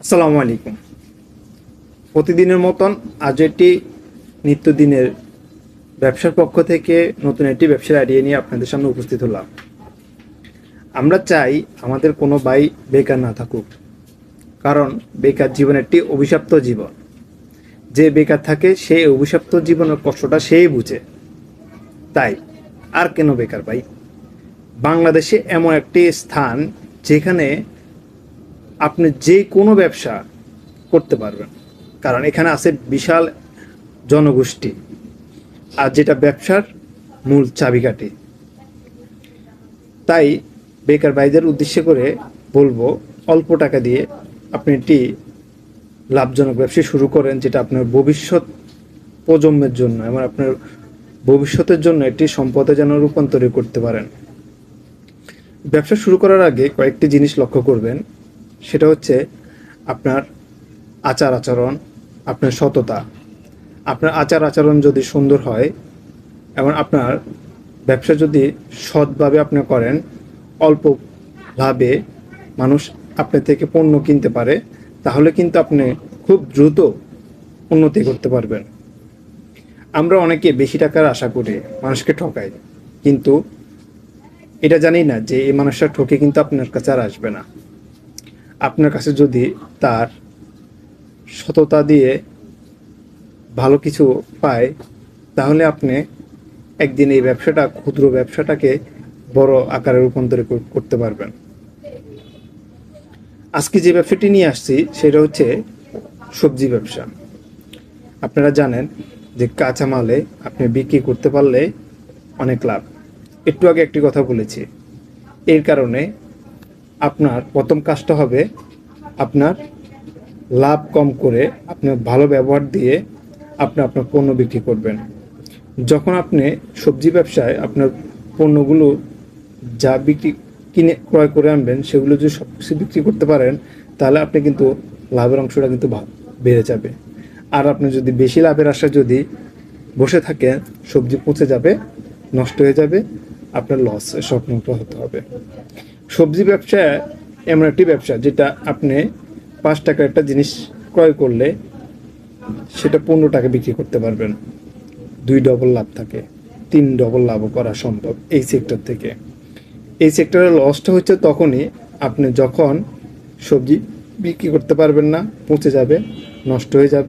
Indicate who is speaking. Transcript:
Speaker 1: আসসালামু আলাইকুম। প্রতিদিনের মতন আজ একটি নিত্যদিনের ব্যবসার পক্ষ থেকে নতুন একটি ব্যবসার আইডিয়া নিয়ে আপনাদের সামনে উপস্থিত হলাম। আমরা চাই আমাদের কোনো ভাই বেকার না থাকুক, কারণ বেকার জীবন একটি অভিশপ্ত জীবন। যে বেকার থাকে সেই অভিশপ্ত জীবনের কষ্টটা সেই বুঝে। তাই আর কেন বেকার ভাই? বাংলাদেশে এমন একটি স্থান যেখানে আপনি যে কোনো ব্যবসা করতে পারবেন, কারণ এখানে আছে বিশাল জনগোষ্ঠী, আর যেটা ব্যবসার মূল চাবিকাঠি। তাই বেকার ভাইদের উদ্দেশ্য করে বলবো, অল্প টাকা দিয়ে আপনি একটি লাভজনক ব্যবসা শুরু করেন, যেটা আপনার ভবিষ্যৎ প্রজন্মের জন্য এবং আপনার ভবিষ্যতের জন্য একটি সম্পদে যেন রূপান্তরিত করতে পারেন। ব্যবসা শুরু করার আগে কয়েকটি জিনিস লক্ষ্য করবেন। সেটা হচ্ছে আপনার আচার আচরণ, আপনার সততা। আপনার আচার আচরণ যদি সুন্দর হয় এবং আপনার ব্যবসা যদি সৎভাবে আপনি করেন, অল্প লাভে মানুষ আপনার থেকে পণ্য কিনতে পারে, তাহলে কিন্তু আপনি খুব দ্রুত উন্নতি করতে পারবেন। আমরা অনেকে বেশি টাকার আশা করে মানুষকে ঠকাই, কিন্তু এটা জানি না যে এই মানুষটা ঠকে কিন্তু আপনার কাছে আর আসবে না। আপনার কাছে যদি তার সততা দিয়ে ভালো কিছু পায়, তাহলে আপনি একদিন এই ব্যবসাটা, ক্ষুদ্র ব্যবসাটাকে বড় আকারে রূপান্তরিত করতে পারবেন। আজকে যে ব্যবসাটি নিয়ে আসছি সেটা হচ্ছে সবজি ব্যবসা। আপনারা জানেন যে কাঁচামালে আপনি বিক্রি করতে পারলে অনেক লাভ। একটু আগে একটি কথা বলেছি, এর কারণে আপনার প্রথম কাজটা হবে আপনার লাভ কম করে আপনার ভালো ব্যবহার দিয়ে আপনি আপনার পণ্য বিক্রি করবেন। যখন আপনি সবজি ব্যবসায় আপনার পণ্যগুলো যা কিনে ক্রয় করে আনবেন, সেগুলো যদি সব কিছু বিক্রি করতে পারেন, তাহলে আপনি কিন্তু লাভের অংশটা কিন্তু বেড়ে যাবে। আর আপনি যদি বেশি লাভের আশায় যদি বসে থাকেন, সবজি পচে যাবে, নষ্ট হয়ে যাবে, আপনার লস সম্মুখীন হতে হবে। সবজি ব্যবসা এমন একটি ব্যবসা যেটা আপনি 5 টাকার একটা জিনিস ক্রয় করলে সেটা 15 টাকা বিক্রি করতে পারবেন। 2 ডবল লাভ থাকে, 3 ডবল লাভও করা সম্ভব এই সেক্টর থেকে। এই সেক্টরের লসটা হচ্ছে তখনই আপনি যখন সবজি বিক্রি করতে পারবেন না, পচে যাবে, নষ্ট হয়ে যাবে।